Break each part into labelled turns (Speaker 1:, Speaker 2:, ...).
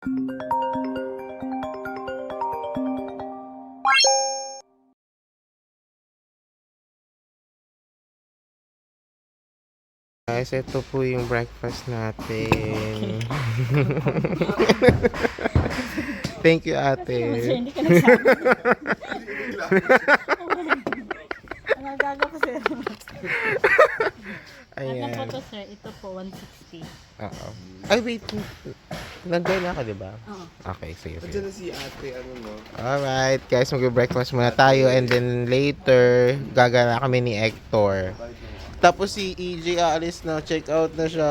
Speaker 1: Guys, ito po yung breakfast natin. Thank you, ate.
Speaker 2: Hindi ka nagsabi. Ang gaga po, sir.
Speaker 1: Ayan.
Speaker 2: Ano po to, sir? Ito po, 160.
Speaker 1: Oo. Ay, wait. Nandun na ka, diba?
Speaker 2: Oo.
Speaker 1: Okay, sige.
Speaker 3: Nandiyan na si ate, ano no?
Speaker 1: Alright, guys, mag-breakfast muna tayo and then later, gagana kami ni Hector. Tapos si EJ aalis na, check out na siya.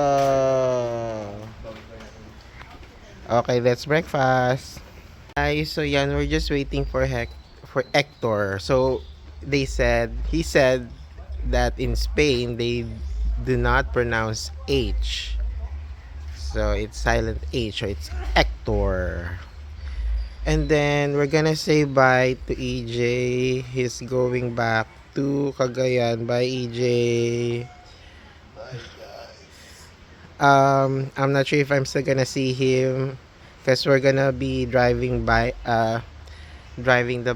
Speaker 1: Okay, let's breakfast. Guys, so yan, we're just waiting for Hector. So, he said that in Spain, they do not pronounce H. So, it's silent H, so it's Hector. And then, we're gonna say bye to EJ. He's going back to Cagayan. Bye, EJ. I'm not sure if I'm still gonna see him because we're gonna be driving the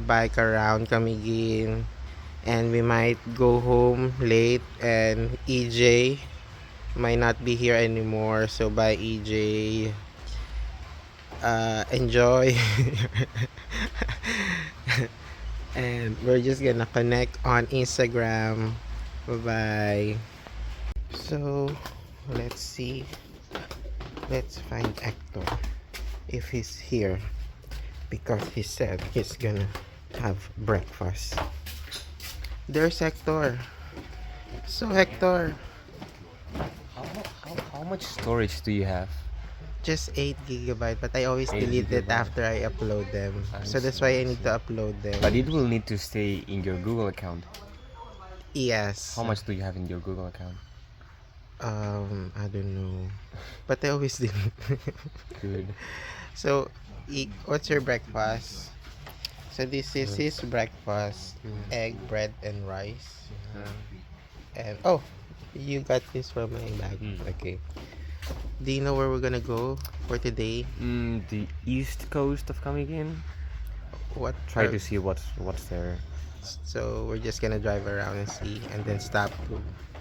Speaker 1: bike around Camiguin, and we might go home late and EJ might not be here anymore. So bye, EJ. Enjoy. And we're just gonna connect on Instagram. Bye bye. So let's see, let's find Hector if he's here, because he said he's gonna have breakfast. There's Hector. So Hector,
Speaker 3: How much storage do you have?
Speaker 1: just 8 GB, but I always
Speaker 3: 8
Speaker 1: delete it
Speaker 3: gigabyte.
Speaker 1: after I upload them.
Speaker 3: I
Speaker 1: So that's
Speaker 3: see,
Speaker 1: why
Speaker 3: I
Speaker 1: I need
Speaker 3: see.
Speaker 1: to upload them.
Speaker 3: But it will need to stay in your Google account.
Speaker 1: Yes.
Speaker 3: How much do you have in your Google account?
Speaker 1: I don't know, but I always delete.
Speaker 3: Good.
Speaker 1: So, what's your breakfast? So this is his breakfast: egg, bread, and rice. And oh, you got this from my bag. Okay. Do you know where we're gonna go for today?
Speaker 3: The east coast of Camiguin.
Speaker 1: What?
Speaker 3: Try to see what's there.
Speaker 1: So we're just gonna drive around and see, and then stop.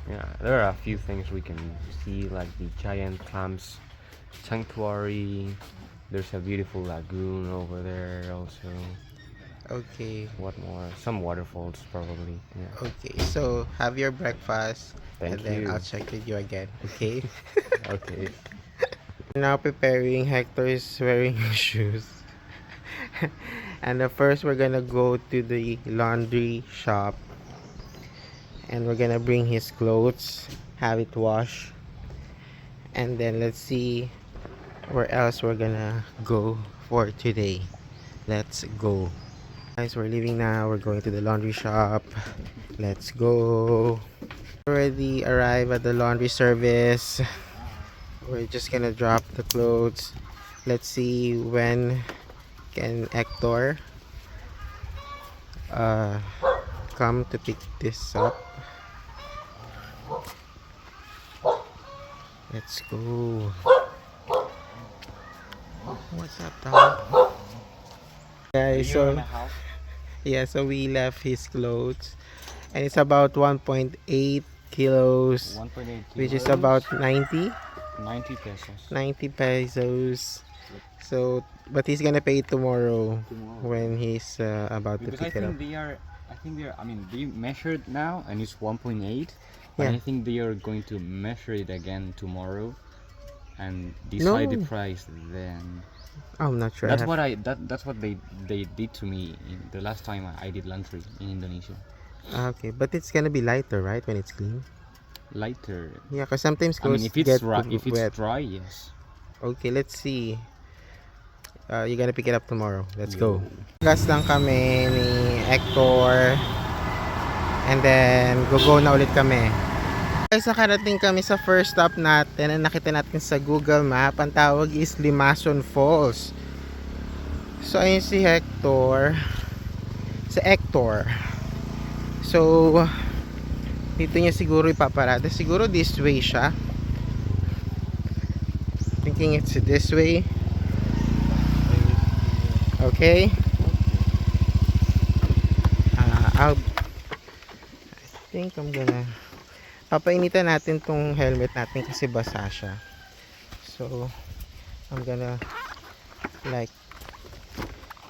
Speaker 3: Yeah, there are a few things we can see, like the Giant Clam Sanctuary. There's a beautiful lagoon over there also.
Speaker 1: Okay.
Speaker 3: What more? Some waterfalls probably. Yeah.
Speaker 1: Okay. So have your breakfast,
Speaker 3: Thank
Speaker 1: and then
Speaker 3: you.
Speaker 1: I'll check with you again. Okay.
Speaker 3: Okay.
Speaker 1: Now preparing. Hector is wearing his shoes. And first we're gonna go to the laundry shop, and we're gonna bring his clothes, have it washed, and then let's see where else we're gonna go for today. Let's go. Guys, we're leaving now. We're going to the laundry shop. Let's go. Already arrived at the laundry service. We're just gonna drop the clothes. Let's see when can Hector come to pick this up. Let's go. What's up, dog? Guys, so yeah, so we left his clothes, and it's about 1.8 kilos,
Speaker 3: 1.8
Speaker 1: which is about 90
Speaker 3: pesos.
Speaker 1: pesos. So, but he's gonna pay it tomorrow when he's about to
Speaker 3: Because I
Speaker 1: pick it up.
Speaker 3: think they are. I mean, they measured now, and it's 1.8. But
Speaker 1: Yeah.
Speaker 3: I think they are going to measure it again tomorrow, and decide the
Speaker 1: No.
Speaker 3: price then.
Speaker 1: I'm not sure.
Speaker 3: That's what they did to me in the last time I did laundry in Indonesia.
Speaker 1: Okay, but it's gonna be lighter, right, when it's clean?
Speaker 3: Lighter.
Speaker 1: Yeah, because sometimes
Speaker 3: I mean,
Speaker 1: clothes
Speaker 3: if it's
Speaker 1: get
Speaker 3: dry, if it's
Speaker 1: wet.
Speaker 3: dry, yes.
Speaker 1: Okay, let's see. You're gonna pick it up tomorrow. Let's go. Gas lang kami ni Hector. And then, go na ulit kami. Guys, nakarating kami sa first stop natin na nakita natin sa Google Map. Ang tawag is Limason Falls. So, ayun si Hector. Si Hector. So, dito niya siguro ipaparada. Siguro this way siya. Thinking it's this way. Okay? I think I'm gonna papainitan natin tong helmet natin kasi basa siya. So, I'm gonna like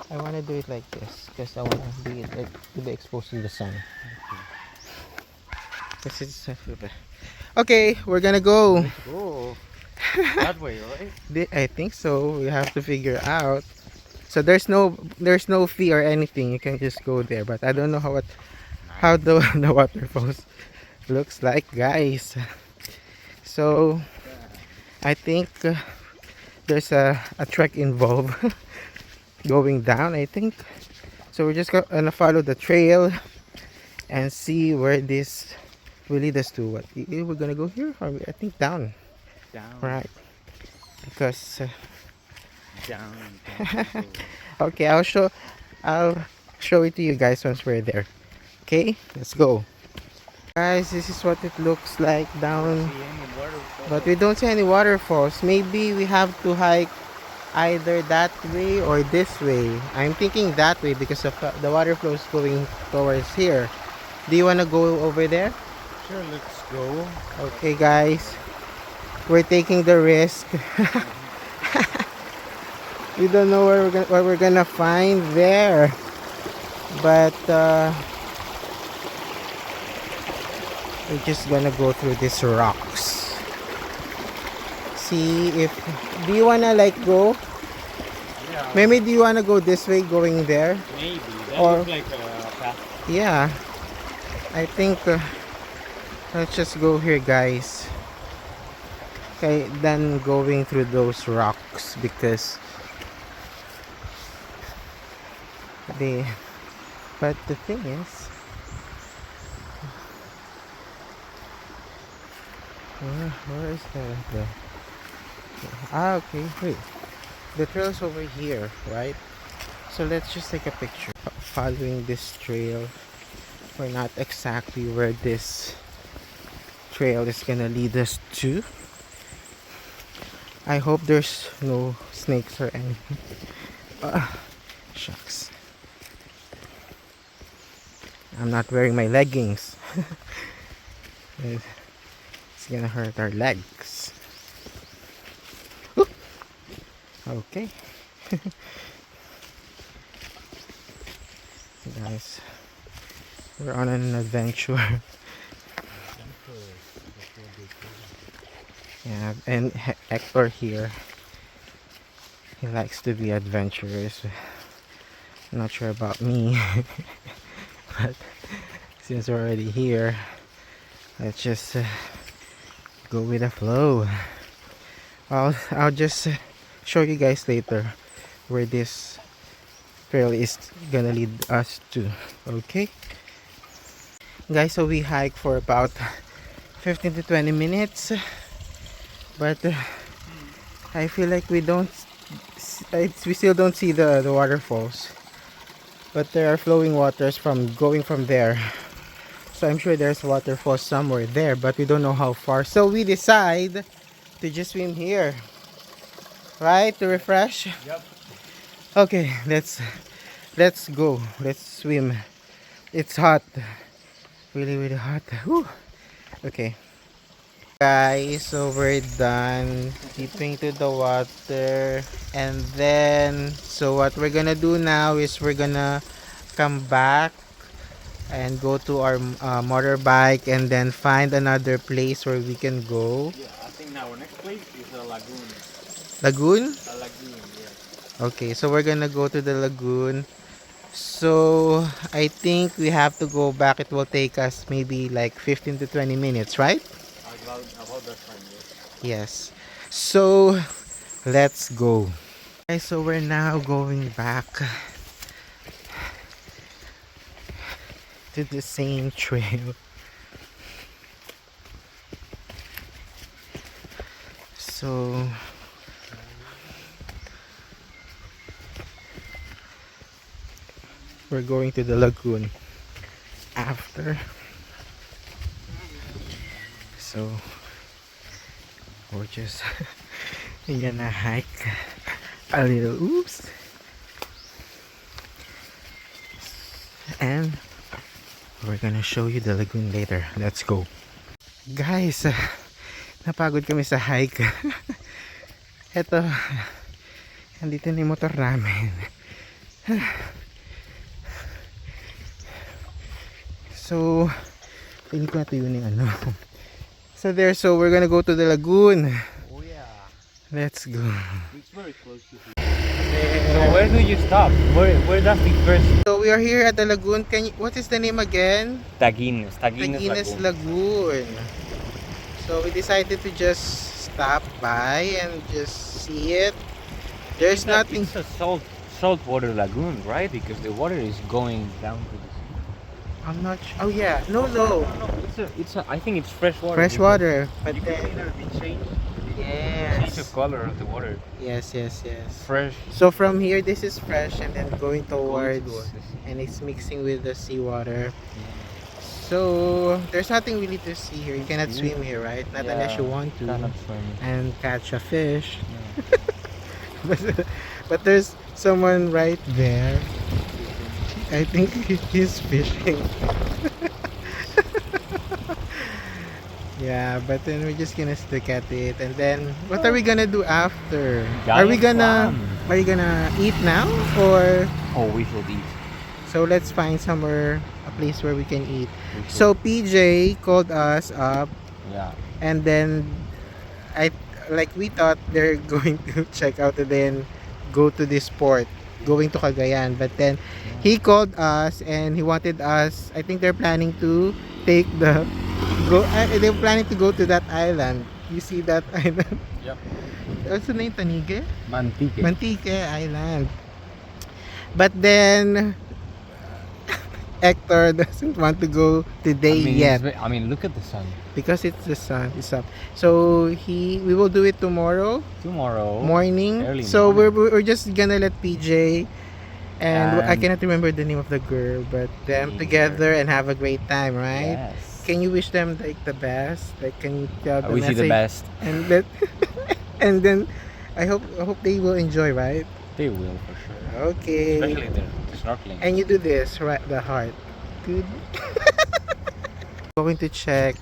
Speaker 1: I wanna do it like this because I wanna be like to be exposed to the sun. This is okay. We're gonna go.
Speaker 3: Let's go. That way, right?
Speaker 1: I think so. We have to figure out. So there's no fee or anything. You can just go there. But I don't know how the the waterfalls looks like, guys. So I think there's a trek involved going down. I think so. We're just gonna follow the trail and see where this will lead us to. What we're gonna go here? Or I think down.
Speaker 3: Down.
Speaker 1: Right. Because
Speaker 3: Down.
Speaker 1: okay, I'll show it to you guys once we're there. Okay, let's go. Guys, this is what it looks like down, but we don't see any waterfalls. Maybe we have to hike either that way or this way. I'm thinking that way because of the water flow is going towards here. Do you want to go over there?
Speaker 3: Sure, let's go.
Speaker 1: Okay, guys, we're taking the risk. We don't know what we're gonna find there, but we're just gonna go through these rocks. See if do you wanna like go?
Speaker 3: Yeah.
Speaker 1: Maybe do you wanna go this way, going there?
Speaker 3: Maybe. That
Speaker 1: Or-
Speaker 3: looks like a path.
Speaker 1: Yeah, I think let's just go here, guys. Okay, then going through those rocks because they. But the thing is, where is the okay, wait. The trail's over here, right? So let's just take a picture. Following this trail. We're not exactly where this trail is gonna lead us to. I hope there's no snakes or anything. Shucks. I'm not wearing my leggings. It's gonna hurt our legs. Ooh. Okay. Guys, we're on an adventure. Yeah, and Hector here, he likes to be adventurous. I'm not sure about me. But since we're already here, let's just go with the flow. I'll just show you guys later where this trail is gonna lead us to. Okay, guys, so we hike for about 15 to 20 minutes, but I feel like we still don't see the waterfalls. But there are flowing waters from going from there. So I'm sure there's waterfalls somewhere there, but we don't know how far. So we decide to just swim here. Right? To refresh?
Speaker 3: Yep.
Speaker 1: Okay, let's go. Let's swim. It's hot. Really, really hot. Whew. Okay. Guys, so we're done dipping to the water, and then so what we're gonna do now is we're gonna come back and go to our motorbike and then find another place where we can go.
Speaker 3: Yeah, I think now our next place is a lagoon.
Speaker 1: Lagoon?
Speaker 3: A lagoon, yes.
Speaker 1: Okay, so we're gonna go to the lagoon. So I think we have to go back. It will take us maybe like 15 to 20 minutes, right?
Speaker 3: About that time, yes.
Speaker 1: Yes. So let's go. Okay, so we're now going back to the same trail. So we're going to the lagoon after. So we're just gonna hike a little. Oops. And we're gonna show you the lagoon later. Let's go. Guys, napagod kami sa hike. Eto, andito na yung motor namin. So, hindi ko natuyun yung ano. So we're gonna go to the lagoon.
Speaker 3: Oh yeah.
Speaker 1: Let's go.
Speaker 3: It's very close to here. So where do you stop? Where does the first
Speaker 1: So we are here at the lagoon. What is the name again?
Speaker 3: Taguines
Speaker 1: Camiguin Lagoon. So we decided to just stop by and just see it. There's nothing.
Speaker 3: It's a saltwater lagoon, right? Because the water is going down to the sea.
Speaker 1: I'm not sure. Oh yeah, no.
Speaker 3: I think it's fresh water.
Speaker 1: Fresh water, but
Speaker 3: You can
Speaker 1: then
Speaker 3: either be changed.
Speaker 1: yes,
Speaker 3: Change the color of the water.
Speaker 1: yes.
Speaker 3: Fresh.
Speaker 1: So from here, this is fresh, and then going towards,
Speaker 3: towards the sea.
Speaker 1: and it's mixing with the seawater. So there's nothing really to see here. You cannot swim here, right? Not unless you want to
Speaker 3: Cannot swim.
Speaker 1: and catch a fish. But there's someone right there. I think he's fishing. Yeah, but then we're just gonna look at it, and then what are we gonna do after? Are you gonna eat now, or
Speaker 3: Oh, we should eat.
Speaker 1: so let's find somewhere, a place where we can eat.
Speaker 3: We should.
Speaker 1: So PJ called us up,
Speaker 3: Yeah.
Speaker 1: and then we thought they're going to check out and then go to this port, going to Cagayan, but then he called us and he wanted us, I think they're planning to take the they're planning to go to that island. You see that island?
Speaker 3: Yep.
Speaker 1: What's the name? Tanige?
Speaker 3: Mantique.
Speaker 1: Mantique Island. But then Hector doesn't want to go today yet
Speaker 3: I mean, look at the sun.
Speaker 1: because it's the sun is up. So we will do it tomorrow
Speaker 3: Tomorrow.
Speaker 1: morning.
Speaker 3: Early
Speaker 1: So
Speaker 3: morning.
Speaker 1: we're just gonna let PJ and I
Speaker 3: And-
Speaker 1: cannot remember the name of the girl, but them
Speaker 3: Me
Speaker 1: together and have a great time, right?
Speaker 3: Yes.
Speaker 1: Can you wish them like the best? Like, can you tell
Speaker 3: I
Speaker 1: them
Speaker 3: wish you the best.
Speaker 1: and that and then I hope they will enjoy, right?
Speaker 3: They will for sure.
Speaker 1: Okay.
Speaker 3: Especially the snorkeling.
Speaker 1: And you do this, right? The heart. Good. Going to check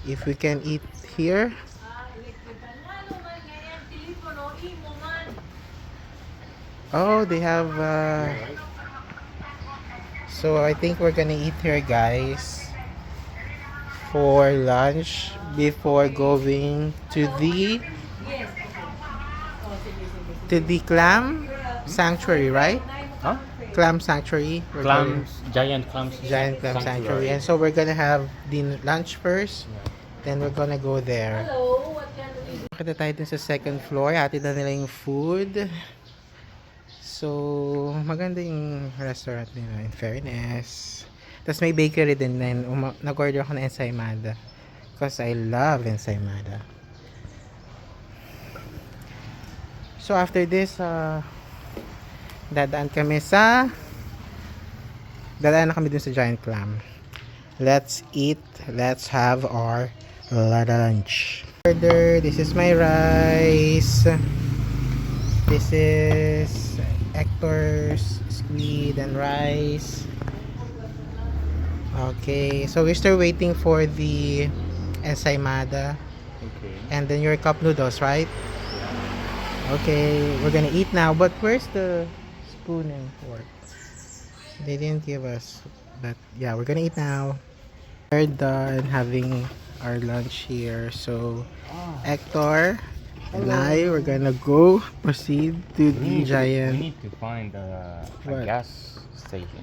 Speaker 1: if we can eat here. Oh, they have. So I think we're gonna eat here, guys, for lunch before going to the clam sanctuary, right?
Speaker 3: Huh?
Speaker 1: Clam sanctuary. We're going-
Speaker 3: Giant
Speaker 1: Giant Clam Sanctuary. And so we're gonna have lunch first. Then we're gonna go there. Nakita tayo dun sa second floor. Hatid na nila yung food. So, maganda yung restaurant nila, in fairness. Tapos may bakery din. Then, nag-order ako ng ensaymada. Because I love ensaymada. So, after this, dadaan na kami dun sa Giant Clam. Let's eat. Let's have our lunch. Order. This is my rice. This is Hector's squid and rice. Okay, so we're still waiting for the ensaymada.
Speaker 3: Okay.
Speaker 1: And then your cup noodles, right? Okay, we're gonna eat now. But where's the spoon and fork? They didn't give us. But yeah, we're gonna eat now. We're done having our lunch here. So Hector and I, we're gonna go proceed to the
Speaker 3: We
Speaker 1: giant.
Speaker 3: need to find a
Speaker 1: What?
Speaker 3: gas station.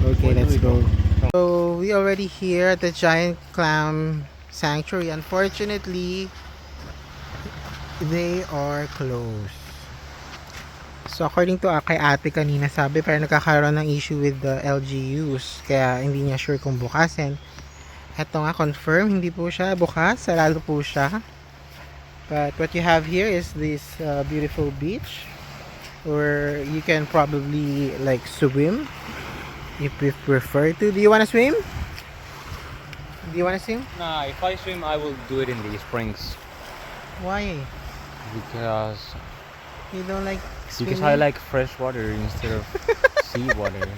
Speaker 1: Okay,
Speaker 3: Where do
Speaker 1: let's
Speaker 3: we
Speaker 1: go.
Speaker 3: go?
Speaker 1: So we already here at the Giant Clam Sanctuary. Unfortunately, they are closed. So according to kay ate kanina, sabi parang nagkakaroon ng issue with the LGUs. Kaya hindi niya sure kung bukasin. Eto nga, confirm, hindi po siya bukas. Sarado po siya. But what you have here is this beautiful beach where you can probably like swim if you prefer to. Do you want to swim? Do you want to swim?
Speaker 3: Nah, if I swim, I will do it in the springs
Speaker 1: Why?
Speaker 3: because
Speaker 1: You don't like swimming?
Speaker 3: I like fresh water instead of seawater.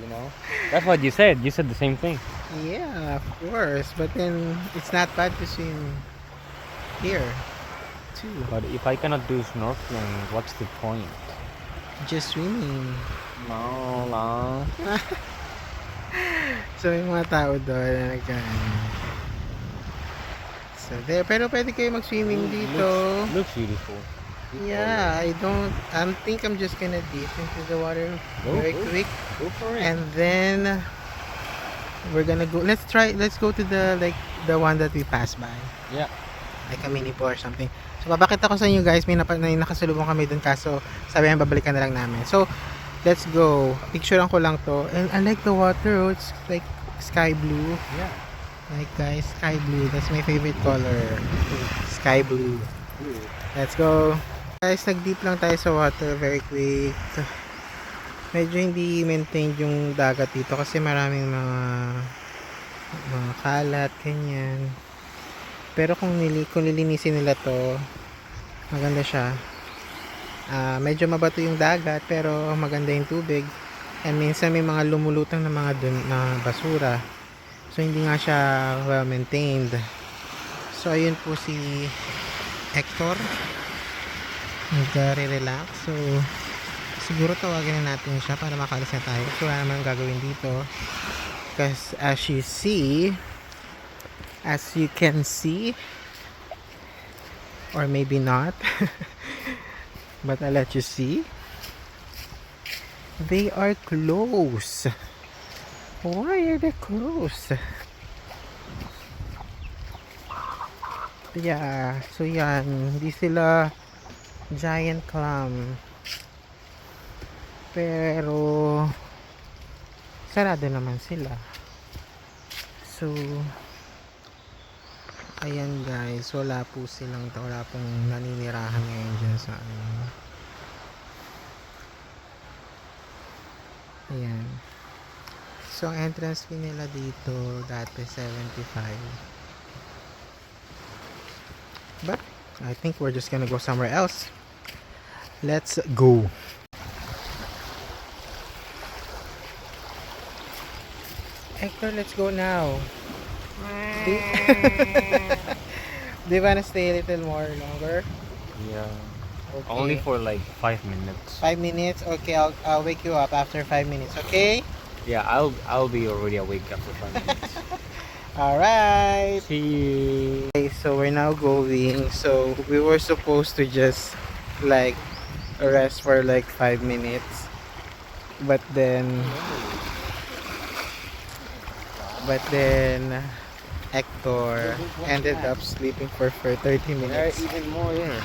Speaker 3: You know? That's what you said. You said the same thing.
Speaker 1: Yeah, of course. But then it's not bad to swim here too.
Speaker 3: But if I cannot do snorkeling, what's the point?
Speaker 1: Just swimming.
Speaker 3: No lang.
Speaker 1: So may mga tao doon na so there, pero pwede kayo mag-swimming dito.
Speaker 3: Looks beautiful.
Speaker 1: Yeah, I think I'm just gonna dip into the water very quick.
Speaker 3: Go for it.
Speaker 1: And then we're gonna go, let's go to the one that we passed by.
Speaker 3: Yeah.
Speaker 1: Like a mini pool or something. So babakita ko sa inyo guys, may nakasalubong kami dun, kaso sabi namin babalikan na lang namin. So let's go. Picturean ko lang to. And I like the water. Oh, it's like sky blue.
Speaker 3: Yeah.
Speaker 1: Like guys, sky blue. That's my favorite color. Sky blue. Let's go. Guys, nag-deep lang tayo sa water very quick. Medyo hindi maintained yung dagat dito kasi maraming mga kalat, ganyan. Pero kung lilinisin nila to, maganda siya. Medyo mabato yung dagat pero maganda yung tubig. And minsan may mga lumulutang na mga na basura. So hindi nga siya well maintained. So ayun po si Hector. Nagre-relax. So siguro tawagin na natin siya para makalis na tayo. So wala naman gagawin dito. Because as you can see, or maybe not, but I'll let you see, they are closed. Why are they closed? Yeah, so yan, hindi sila giant clam, pero sarado naman sila. So ayan guys, wala pong naninirahan ngayon dyan sa ayan. So ang entrance fee nila dito dati 75, but I think we're just gonna go somewhere else. Let's go. Hector, let's go now. Do you wanna stay a little more longer?
Speaker 3: Yeah.
Speaker 1: Okay.
Speaker 3: Only for like 5 minutes.
Speaker 1: 5 minutes? Okay, I'll wake you up after 5 minutes, okay?
Speaker 3: Yeah, I'll be already awake after 5 minutes.
Speaker 1: Alright.
Speaker 3: See you.
Speaker 1: Okay, so we're now going. So we were supposed to just like rest for like 5 minutes. But then Hector ended up sleeping for 30 minutes.
Speaker 3: There are even more here.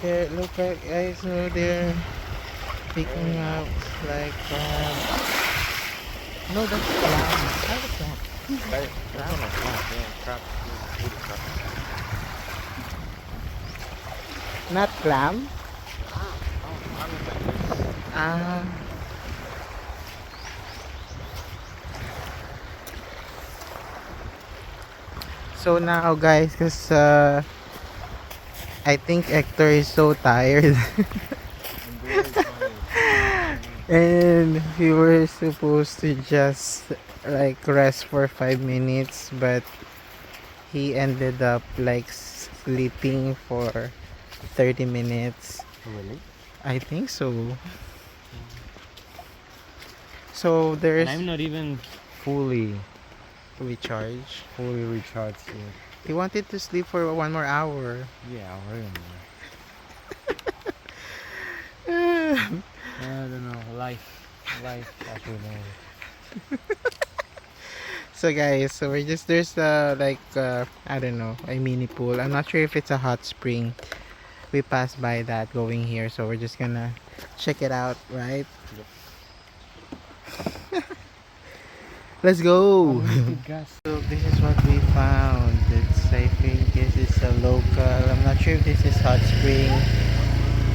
Speaker 1: There, look at guys, so they're picking up like no, that's clam. That's clam. Not clam. So now guys, cause I think Hector is so tired. And we were supposed to just like rest for 5 minutes, but he ended up like sleeping for 30 minutes.
Speaker 3: Really?
Speaker 1: I think so. So there's
Speaker 3: And I'm not even fully
Speaker 1: recharge.
Speaker 3: recharged yet.
Speaker 1: He wanted to sleep for 1 more hour.
Speaker 3: Yeah, really. I don't know. Life as we know.
Speaker 1: So guys, so we're just there's I don't know, a mini pool. I'm not sure if it's a hot spring. We passed by that going here, so we're just gonna check it out, right? Let's go. So this is what we found. I think this is a local. I'm not sure if this is hot spring.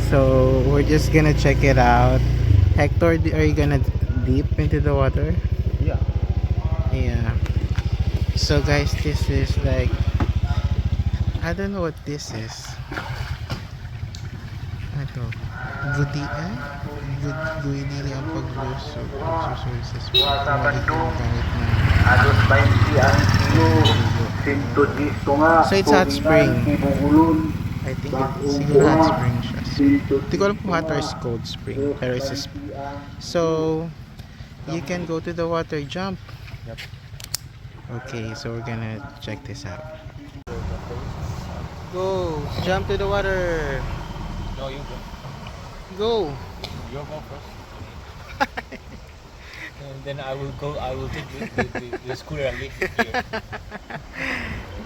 Speaker 1: So we're just gonna check it out. Hector, are you gonna deep into the water?
Speaker 3: Yeah.
Speaker 1: Yeah. So guys, this is like, I don't know what this is. to? Gudi Guidi ang pagsusul sa spot. Magiging kahit na
Speaker 4: Halos 20 ang kilo, 110 nga.
Speaker 1: So it's hot spring. I think siguro hot spring siya. Hindi ko alam kung hot or cold spring. Pero it's a so you can go to the water, jump.
Speaker 3: Yep.
Speaker 1: Okay, so we're gonna check this out. Go, jump to the water.
Speaker 3: No, you go.
Speaker 1: Go.
Speaker 3: You go first. And then I will take the scooter and leave it here.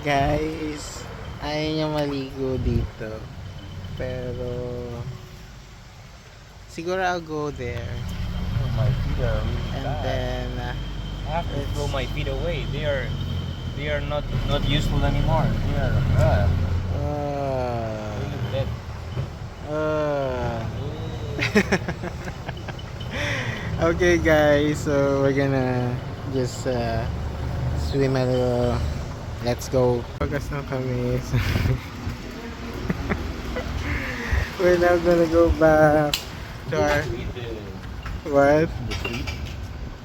Speaker 1: Guys, ayaw niya maligo dito. Pero siguro I'll go there.
Speaker 3: Oh, my feet are really
Speaker 1: And
Speaker 3: bad.
Speaker 1: then
Speaker 3: I have to throw my feet away. They are not useful anymore. They are they look dead.
Speaker 1: Okay guys, so we're gonna just swim a little. Let's go. Pagas na kami. We're now gonna go back to our
Speaker 3: Eat
Speaker 1: what?
Speaker 3: the sweet.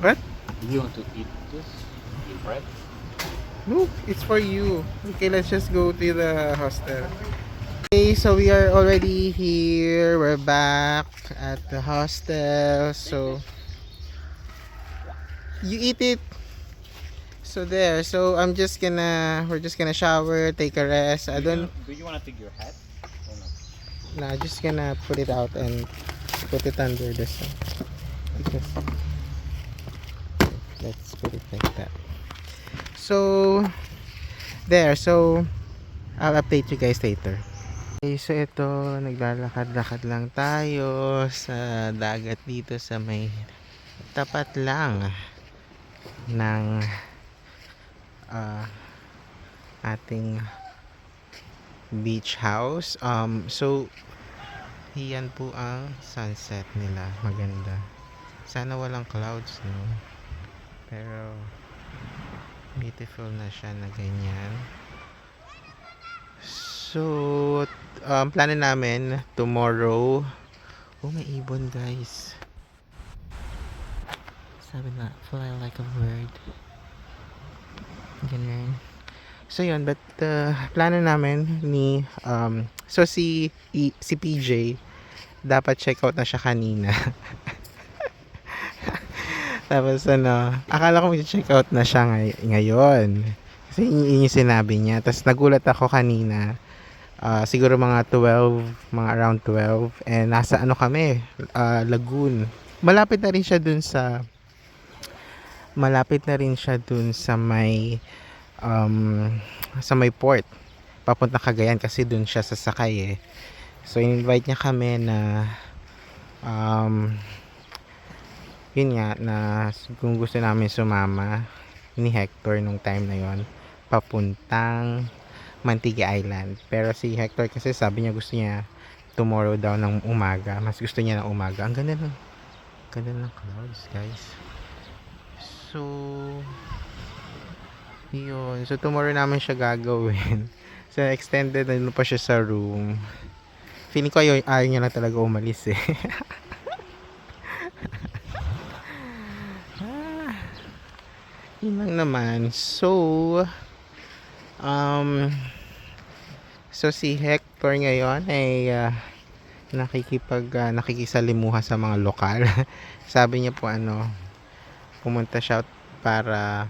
Speaker 1: What?
Speaker 3: Do you want to eat this? Eat bread?
Speaker 1: No, it's for you. Okay, let's just go to the hostel. Okay, so we are already here. We're back at the hostel. So you eat it. So there. So we're just gonna shower, take a rest. I don't.
Speaker 3: Do you want to take your hat? Or not?
Speaker 1: Nah, just gonna put it out and put it under the sun. Because let's put it like that. So there. So I'll update you guys later. Okay, so ito, naglalakad-lakad lang tayo sa dagat dito sa may tapat lang ng ating beach house. So yan po ang sunset nila, maganda. Sana walang clouds, no? Pero beautiful na siya na ganyan. So plano namin tomorrow. Oh, may ibon guys. Sabi na, fly like a bird. Ganyan. So yun, but plano namin ni so si PJ dapat check out na siya kanina. Tapos akala ko mag-check out na siya ngayon. Kasi yun yung sinabi niya. Tapos nagulat ako kanina. Siguro mga around 12. And nasa kami, lagoon. Malapit na rin siya dun sa may port. Papunta Cagayan kasi dun siya sasakay eh. So invite niya kami na yun nga, na kung gusto namin sumama ni Hector nung time na yon papuntang Camiguin Island. Pero si Hector kasi sabi niya gusto niya tomorrow daw ng umaga. Mas gusto niya ng umaga. Ang ganda ng clouds guys. So yun. So tomorrow namin siya gagawin. So extended na pa siya sa room. Feeling ko ayaw niya lang talaga umalis eh. Yun lang naman. So si Hector ngayon ay nakikisalimuha sa mga lokal. Sabi niya po pumunta siya para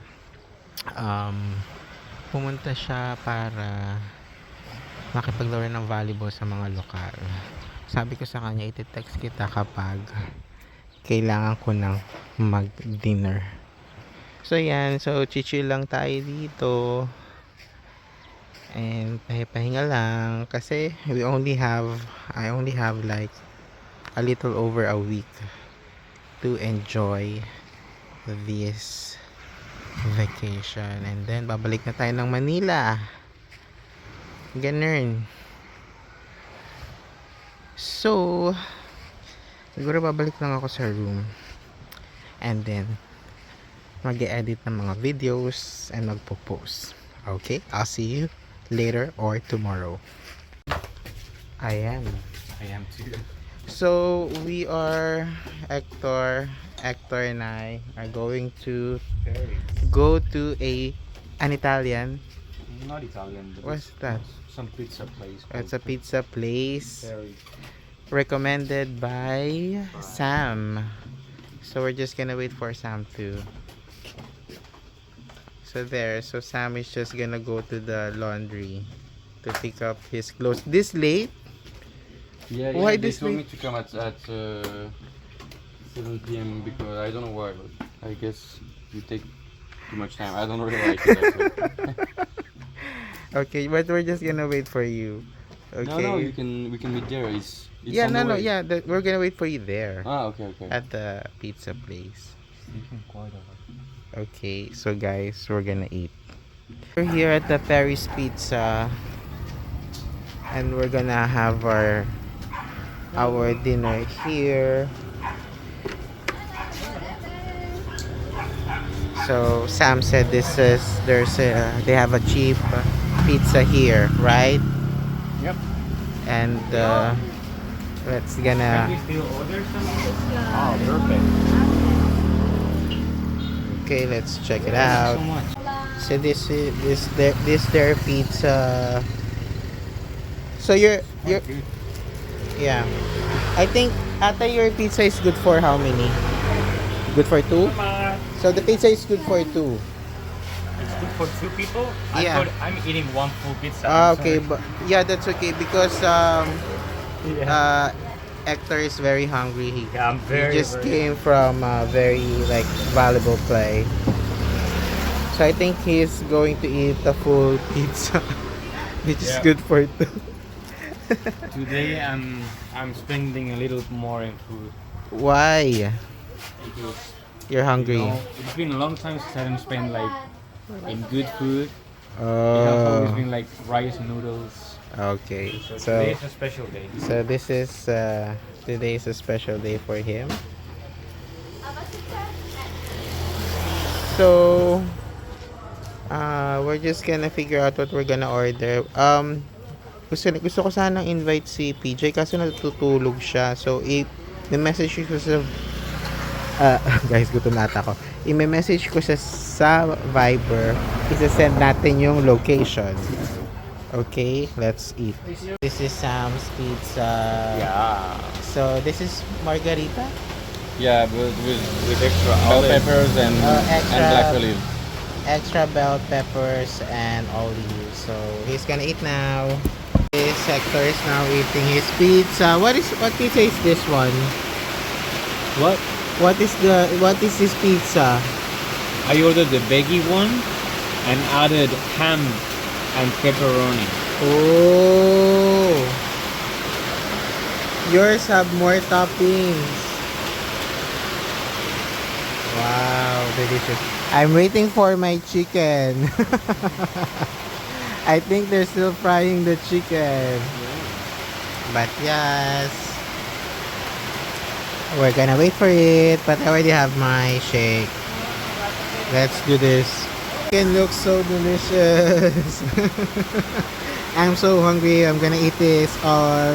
Speaker 1: makipaglaro ng volleyball sa mga lokal. Sabi ko sa kanya, iti-text kita kapag kailangan ko ng mag-dinner. So yan, so chill lang tayo dito. And pahinga lang kasi I only have like a little over a week to enjoy this vacation. And then babalik na tayo ng Manila. Ganun. So siguro babalik lang ako sa room. And then mag-edit ng mga videos and magpo-post. Okay? I'll see you later or tomorrow. I am
Speaker 3: too.
Speaker 1: So we are Hector and I are going to go to an Italian.
Speaker 3: Not Italian, but
Speaker 1: What's that?
Speaker 3: some pizza place.
Speaker 1: It's a pizza place
Speaker 3: Very.
Speaker 1: recommended by Sam. So we're just gonna wait for Sam too. So Sam is just gonna go to the laundry to pick up his clothes. This late?
Speaker 3: Yeah,
Speaker 1: Why
Speaker 3: they
Speaker 1: this
Speaker 3: told
Speaker 1: way?
Speaker 3: me to come at 7 p.m. because I don't know why, but I guess you take too much time. I don't really like it. Actually.
Speaker 1: Okay, but we're just gonna wait for you. Okay.
Speaker 3: No, we can meet there. It's
Speaker 1: Yeah,
Speaker 3: on the way.
Speaker 1: yeah. We're gonna wait for you there
Speaker 3: Ah, okay.
Speaker 1: at the pizza place.
Speaker 3: Sleeping quite a lot.
Speaker 1: Okay, so guys, we're gonna eat. We're here at the Paris Pizza, and we're gonna have our dinner here. So Sam said they have a cheap pizza here, right?
Speaker 3: Yep.
Speaker 1: And let's gonna
Speaker 3: still order something? Oh, perfect.
Speaker 1: okay, let's check it out.
Speaker 3: So much.
Speaker 1: So this their pizza. So you're yeah. I think ata your pizza is good for how many? Good for two? So the pizza is good for two.
Speaker 5: It's good for 2 people.
Speaker 1: Yeah.
Speaker 5: I'm eating one full pizza.
Speaker 1: Okay, but yeah, that's okay because Hector is very hungry.
Speaker 5: Yeah, I'm
Speaker 1: He just came from a very like valuable play. So I think he's going to eat the full pizza, which is
Speaker 5: Yeah.
Speaker 1: good for two.
Speaker 5: Today I'm spending a little more in food
Speaker 1: Why?
Speaker 5: because
Speaker 1: You're hungry.
Speaker 5: it's been a long time since I didn't spend like in good food. It has always been like rice noodles.
Speaker 1: Okay.
Speaker 5: So
Speaker 1: So
Speaker 5: today is a special day.
Speaker 1: so this is today is a special day for him. So we're just gonna figure out what we're gonna order. Gusto ko sanang invite si PJ kaso natutulog siya. So may message ko sa guys, gutom na ata ako. I-message ko siya sa Viber. Isa-send natin yung location. Okay, let's eat. This is Sam's Pizza.
Speaker 3: Yeah.
Speaker 1: So this is margarita?
Speaker 3: Yeah, but with extra bell peppers and
Speaker 1: extra-
Speaker 3: black olive.
Speaker 1: Extra bell peppers and olive. So he's gonna eat now. This Hector is now eating his pizza. What pizza is this one?
Speaker 5: What?
Speaker 1: What is this pizza?
Speaker 5: I ordered the veggie one and added ham and pepperoni.
Speaker 1: Oh, yours have more toppings. Wow, delicious. I'm waiting for my chicken. I think they're still frying the chicken. But yes, we're gonna wait for it. But I already have my shake. Let's do this. Chicken looks so delicious. I'm so hungry. I'm gonna eat this all.